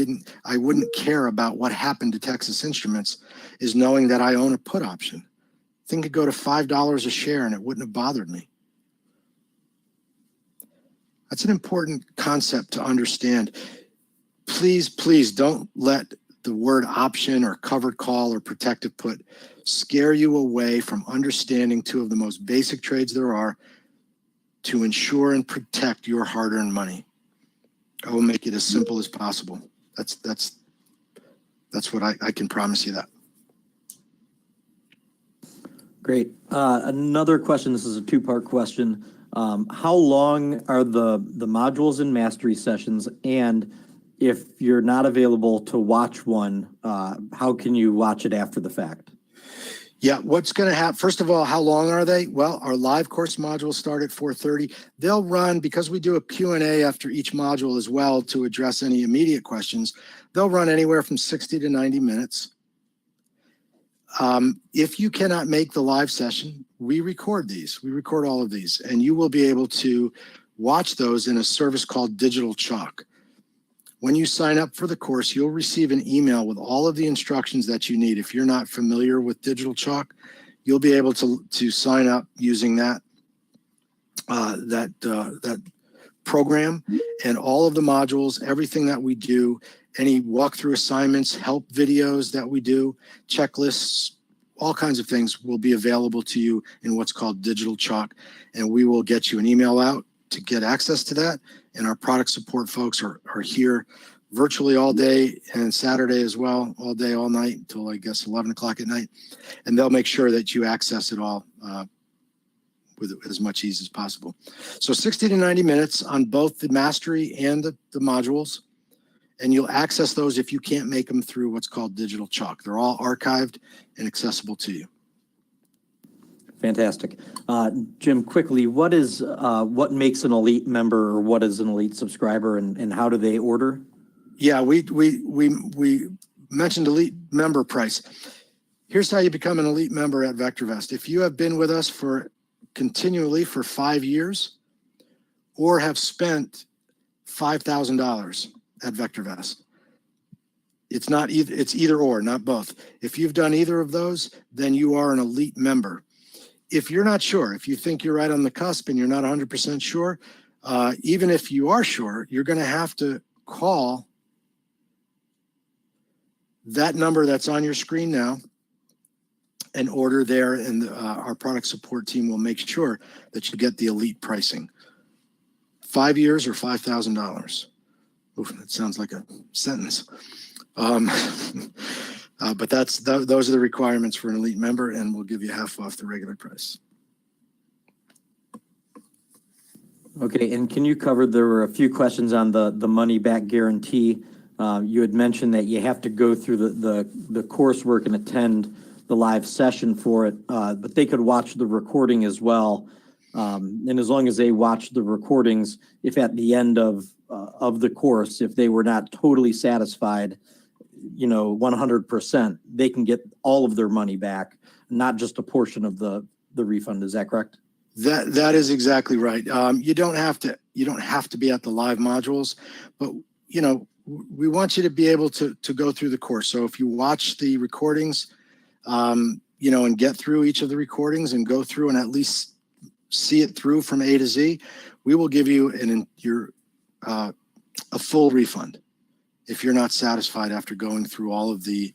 wouldn't care about what happened to Texas Instruments is knowing that I own a put option. Thing could go to $5 a share and it wouldn't have bothered me. That's an important concept to understand. Please, please don't let the word option or covered call or protective put scare you away from understanding two of the most basic trades there are to ensure and protect your hard-earned money. I will make it as simple as possible. That's what I can promise you that. Great. Another question. This is a two-part question. How long are the modules and mastery sessions? And if you're not available to watch one, how can you watch it after the fact? Yeah, what's going to happen? First of all, how long are they? Well, our live course modules start at 4:30. They'll run, because we do a Q&A after each module as well to address any immediate questions. They'll run anywhere from 60 to 90 minutes. If you cannot make the live session, we record these. We record all of these, and you will be able to watch those in a service called Digital Chalk. When you sign up for the course, you'll receive an email with all of the instructions that you need. If you're not familiar with Digital Chalk, you'll be able to sign up using that program, and all of the modules, everything that we do, any walkthrough assignments, help videos that we do, checklists, all kinds of things will be available to you in what's called Digital Chalk. And we will get you an email out to get access to that. And our product support folks are here virtually all day, and Saturday as well, all day, all night until I guess 11 o'clock at night. And they'll make sure that you access it all with as much ease as possible. So 60 to 90 minutes on both the mastery and the modules. And you'll access those if you can't make them through what's called digital chalk. They're all archived and accessible to you. Fantastic. Jim, quickly, what makes an elite member, or what is an elite subscriber, and how do they order? Yeah, we mentioned elite member price. Here's how you become an elite member at VectorVest. If you have been with us continually for 5 years, or have spent $5,000 at VectorVest, it's either or, not both. If you've done either of those, then you are an elite member. If you're not sure, if you think you're right on the cusp and you're not 100% sure, even if you are sure, you're going to have to call that number that's on your screen now and order there, and our product support team will make sure that you get the elite pricing. 5 years or $5,000. Oof, that sounds like a sentence. But those are the requirements for an elite member, and we'll give you half off the regular price. Okay, and can you cover, there were a few questions on the money back guarantee. You had mentioned that you have to go through the coursework and attend the live session for it, but they could watch the recording as well. And as long as they watch the recordings, if at the end of the course, if they were not totally satisfied, 100%, they can get all of their money back, not just a portion of the refund. Is that correct? That is exactly right. You don't have to be at the live modules, but we want you to be able to go through the course. So if you watch the recordings, and get through each of the recordings and go through and at least see it through from A to Z, we will give you a full refund if you're not satisfied after going through all of the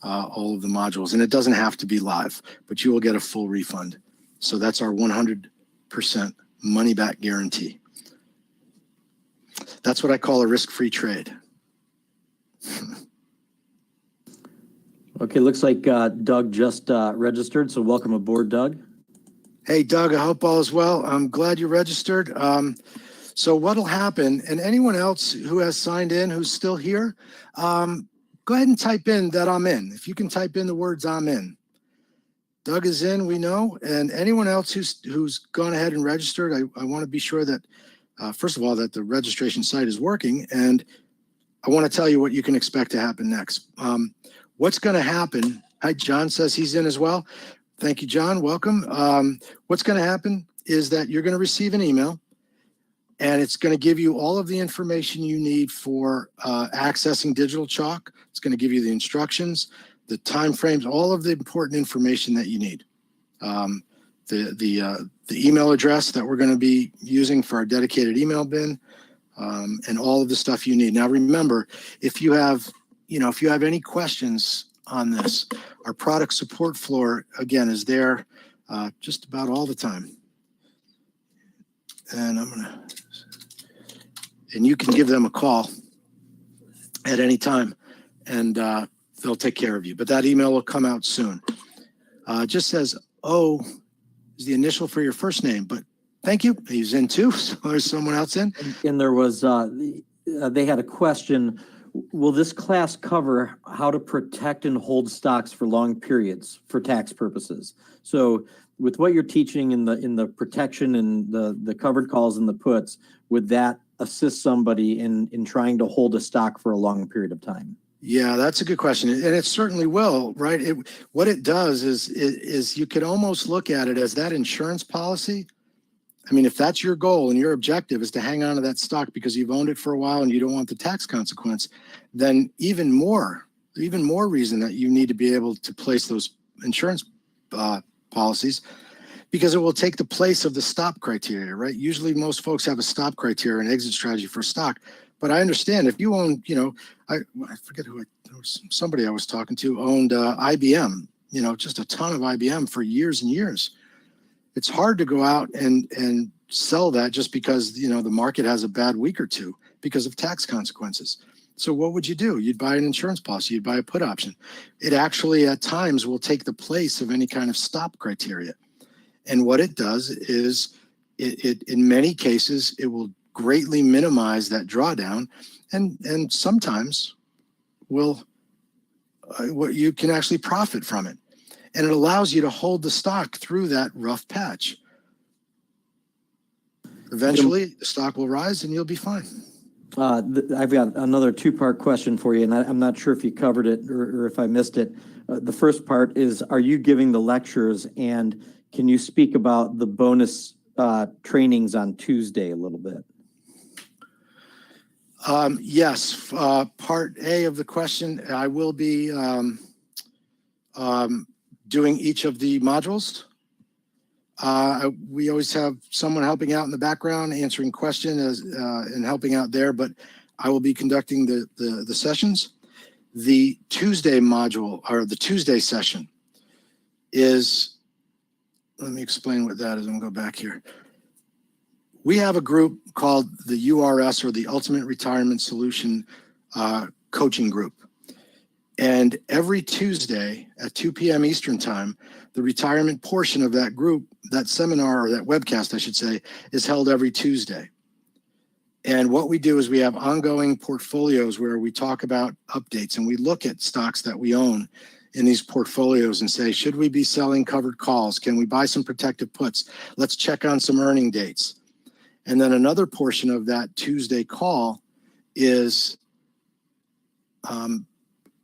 modules. And it doesn't have to be live, but you will get a full refund. So that's our 100% money back guarantee. That's what I call a risk-free trade. Okay, looks like Doug just registered, so welcome aboard, Doug. Hey, Doug, I hope all is well. I'm glad you registered. So what'll happen, and anyone else who has signed in who's still here, go ahead and type in that I'm in. If you can type in the words I'm in. Doug is in, we know, and anyone else who's gone ahead and registered, I want to be sure that, first of all, that the registration site is working, and I want to tell you what you can expect to happen next. What's going to happen, hi, John says he's in as well. Thank you, John, welcome. What's going to happen is that you're going to receive an email, and it's going to give you all of the information you need for accessing digital chalk. It's going to give you the instructions, the time frames, all of the important information that you need. The email address that we're going to be using for our dedicated email bin, and all of the stuff you need. Now, remember, if you have any questions on this, our product support floor, again, is there just about all the time. And and you can give them a call at any time, and they'll take care of you. But that email will come out soon. Just says O is the initial for your first name, but thank you. He's in too, so there's someone else in. And there was, they had a question. Will this class cover how to protect and hold stocks for long periods for tax purposes? So with what you're teaching in the protection and the covered calls and the puts, would that assist somebody in trying to hold a stock for a long period of time? Yeah, that's a good question. And it certainly will, right? What it does is you could almost look at it as that insurance policy. I mean, if that's your goal and your objective is to hang on to that stock because you've owned it for a while and you don't want the tax consequence, then even more reason that you need to be able to place those insurance policies, because it will take the place of the stop criteria, right? Usually most folks have a stop criteria and exit strategy for stock. But I understand if you own, I forget somebody I was talking to owned IBM, just a ton of IBM for years and years. It's hard to go out and sell that just because, the market has a bad week or two because of tax consequences. So what would you do? You'd buy an insurance policy, you'd buy a put option. It actually at times will take the place of any kind of stop criteria. And what it does is it in many cases, it will greatly minimize that drawdown, and sometimes will what you can actually profit from it. And it allows you to hold the stock through that rough patch. Eventually, the stock will rise and you'll be fine. I've got another two-part question for you, and I'm not sure if you covered it or if I missed it. The first part is, are you giving the lectures, and can you speak about the bonus trainings on Tuesday a little bit? Yes, part A of the question, I will be doing each of the modules. We always have someone helping out in the background, answering questions and helping out there, but I will be conducting the sessions. The Tuesday module, or the Tuesday session, is, let me explain what that is. I'm gonna go back here. We have a group called the URS, or the Ultimate Retirement Solution Coaching Group. And every Tuesday at 2 p.m. Eastern Time, the retirement portion of that group, that seminar, or that webcast, I should say, is held every Tuesday. And what we do is we have ongoing portfolios where we talk about updates, and we look at stocks that we own in these portfolios and say, should we be selling covered calls? Can we buy some protective puts? Let's check on some earning dates. And then another portion of that Tuesday call is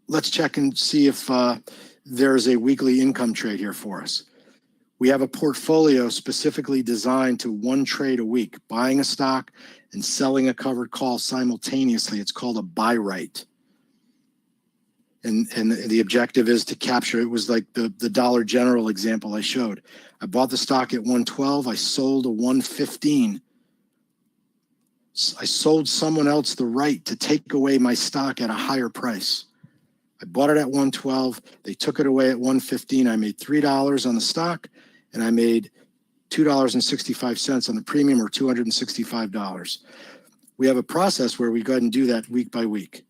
let's check and see if there's a weekly income trade here for us. We have a portfolio specifically designed to one trade a week, buying a stock and selling a covered call simultaneously. It's called a buy right. And the objective is to capture, it was like the Dollar General example I showed. I bought the stock at 112, I sold at 115. I sold someone else the right to take away my stock at a higher price. I bought it at 112. They took it away at 115. I made $3 on the stock, and I made $2.65 on the premium, or $265. We have a process where we go ahead and do that week by week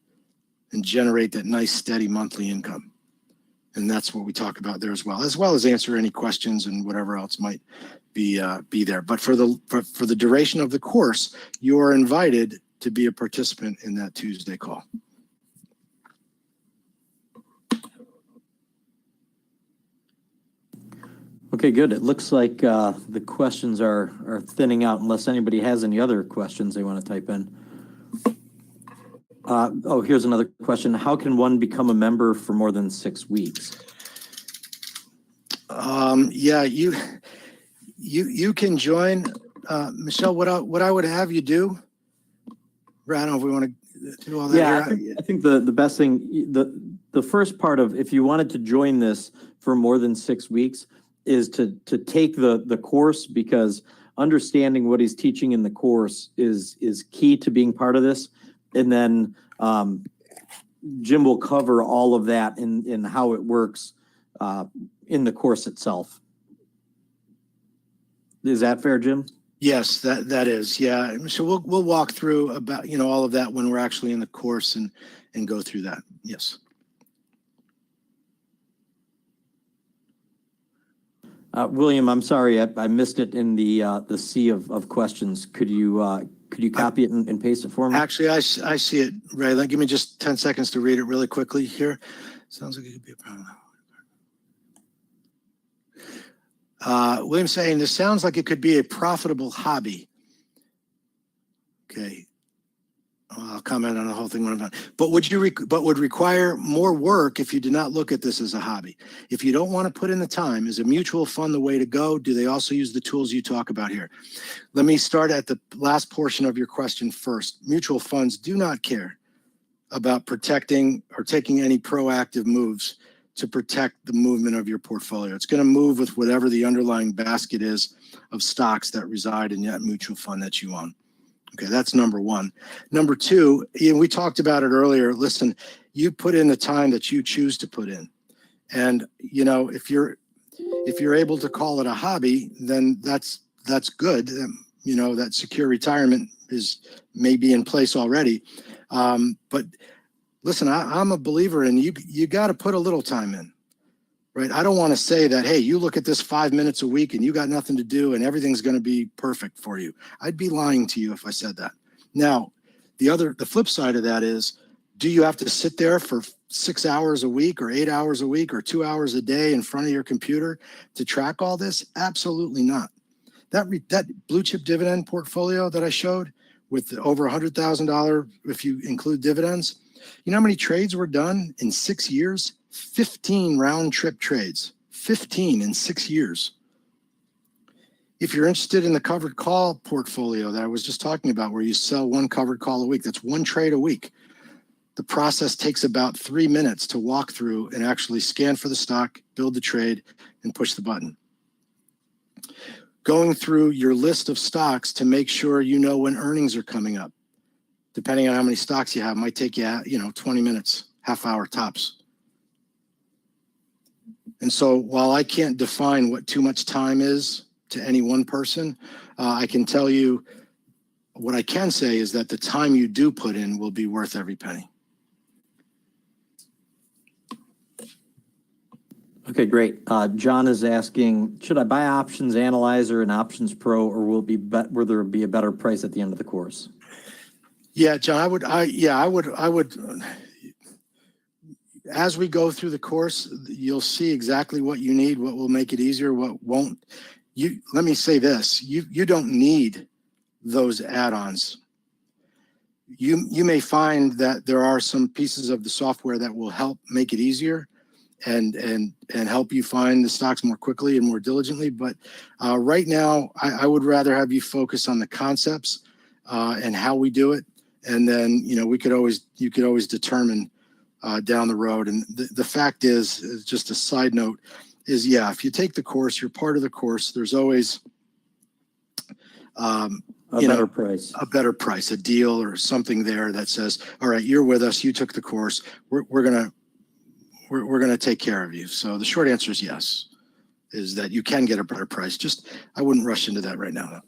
and generate that nice steady monthly income. And that's what we talk about there as well as answer any questions and whatever else might be there. But for the duration of the course, you are invited to be a participant in that Tuesday call. Okay, good. It looks like the questions are thinning out, unless anybody has any other questions they want to type in. Here's another question. How can one become a member for more than 6 weeks? Yeah, you can join. Michelle, what I would have you do, I don't know if we want to do all that. Yeah, I think the best thing, the first part of, if you wanted to join this for more than 6 weeks, is to take the course, because understanding what he's teaching in the course is key to being part of this. And then Jim will cover all of that in how it works in the course itself. Is that fair, Jim? Yes, that is. Yeah. So we'll walk through about, all of that when we're actually in the course and go through that. Yes. William, I'm sorry, I missed it in the sea of questions. Could you copy it and paste it for me? Actually, I see it, Ray. Give me just 10 seconds to read it really quickly here. Sounds like it could be a problem. William's saying, this sounds like it could be a profitable hobby. Okay. I'll comment on the whole thing when I'm done. But would require more work if you did not look at this as a hobby. If you don't want to put in the time, is a mutual fund the way to go? Do they also use the tools you talk about here? Let me start at the last portion of your question first. Mutual funds do not care about protecting or taking any proactive moves to protect the movement of your portfolio. It's going to move with whatever the underlying basket is of stocks that reside in that mutual fund that you own. Okay, that's number one. Number two, we talked about it earlier. Listen, you put in the time that you choose to put in. And, if you're able to call it a hobby, then that's good. That secure retirement may be in place already. But listen, I'm a believer in you got to put a little time in, right? I don't want to say that, hey, you look at this 5 minutes a week and you got nothing to do and everything's going to be perfect for you. I'd be lying to you if I said that. Now, the flip side of that is, do you have to sit there for 6 hours a week or 8 hours a week or 2 hours a day in front of your computer to track all this? Absolutely not. That blue chip dividend portfolio that I showed with the over $100,000, if you include dividends, you know how many trades were done in 6 years? 15 round trip trades, 15 in 6 years. If you're interested in the covered call portfolio that I was just talking about, where you sell one covered call a week, that's one trade a week. The process takes about 3 minutes to walk through and actually scan for the stock, build the trade, and push the button. Going through your list of stocks to make sure you know when earnings are coming up, depending on how many stocks you have, might take you 20 minutes, half hour tops. And so while I can't define what too much time is to any one person, I can tell you what I can say is that the time you do put in will be worth every penny. Okay, great. John is asking, should I buy Options Analyzer and Options Pro, or will there be a better price at the end of the course? Yeah, John, I would. As we go through the course, you'll see exactly what you need, what will make it easier, what won't. Let me say this: you don't need those add-ons. You may find that there are some pieces of the software that will help make it easier and help you find the stocks more quickly and more diligently. But right now, I would rather have you focus on the concepts and how we do it, and then you could always determine down the road. And the fact is just a side note, is if you take the course, you're part of the course. There's always a better price, a deal or something there that says, all right, you're with us, you took the course, we're gonna take care of you. So the short answer is yes, is that you can get a better price. Just I wouldn't rush into that right now.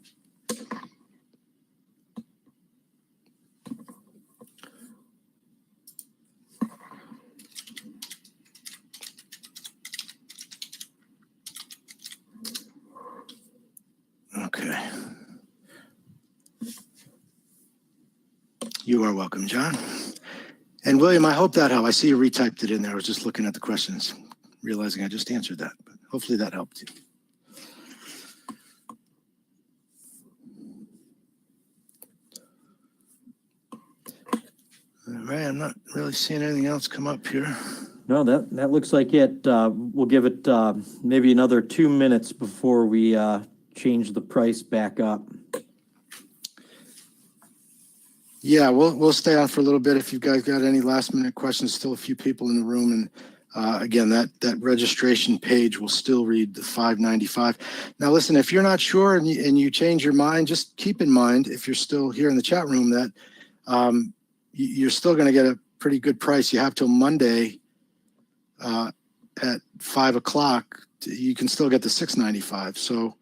Okay. You are welcome, John. And William, I hope that helped. I see you retyped it in there. I was just looking at the questions, realizing I just answered that, but hopefully that helped you. All right, I'm not really seeing anything else come up here. No, that looks like it. We'll give it maybe another 2 minutes before we change the price back up. Yeah, we'll stay on for a little bit. If you guys got any last minute questions, still a few people in the room. And again, that registration page will still read the $595. Now, listen, if you're not sure and you change your mind, just keep in mind, if you're still here in the chat room, that you're still going to get a pretty good price. You have till Monday at 5 o'clock. You can still get the $695. So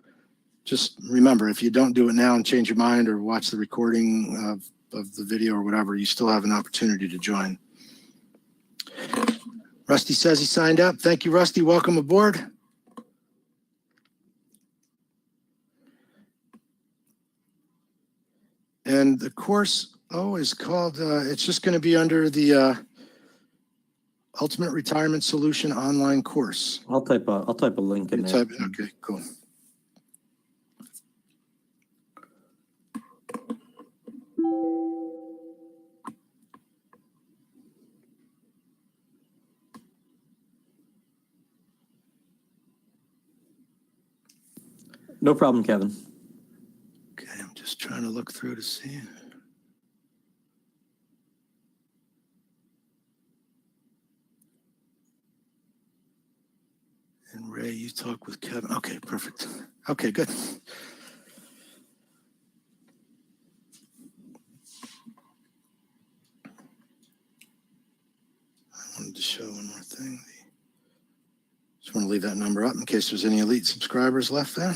just remember, if you don't do it now and change your mind or watch the recording of the video or whatever, you still have an opportunity to join. Rusty says he signed up. Thank you, Rusty. Welcome aboard. And the course is called, it's just going to be under the Ultimate Retirement Solution online course. I'll type a link in there. Okay, cool. No problem, Kevin. Okay, I'm just trying to look through to see. And Ray, you talk with Kevin. Okay, perfect. Okay, good. I wanted to show one more thing. Just want to leave that number up in case there's any elite subscribers left there.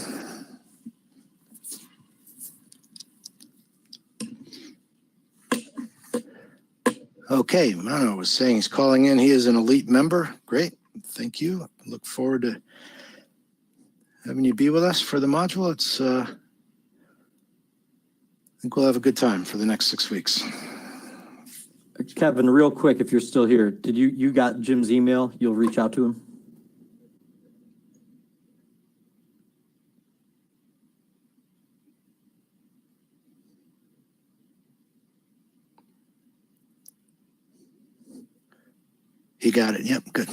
Okay, Mano was saying he's calling in. He is an elite member. Great. thank you. Look forward to having you be with us for the module. I think we'll have a good time for the next 6 weeks. Kevin, real quick, if you're still here, did you got Jim's email? You'll reach out to him? He got it. Yep, good.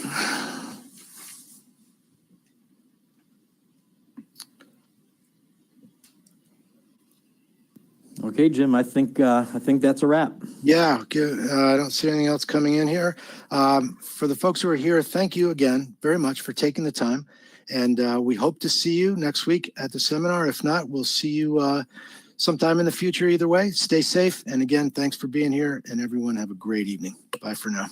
Okay, Jim, I think that's a wrap. Yeah, good. I don't see anything else coming in here. For the folks who are here, thank you again very much for taking the time. And we hope to see you next week at the seminar. If not, we'll see you sometime in the future either way. Stay safe. And again, thanks for being here. And everyone have a great evening. Bye for now.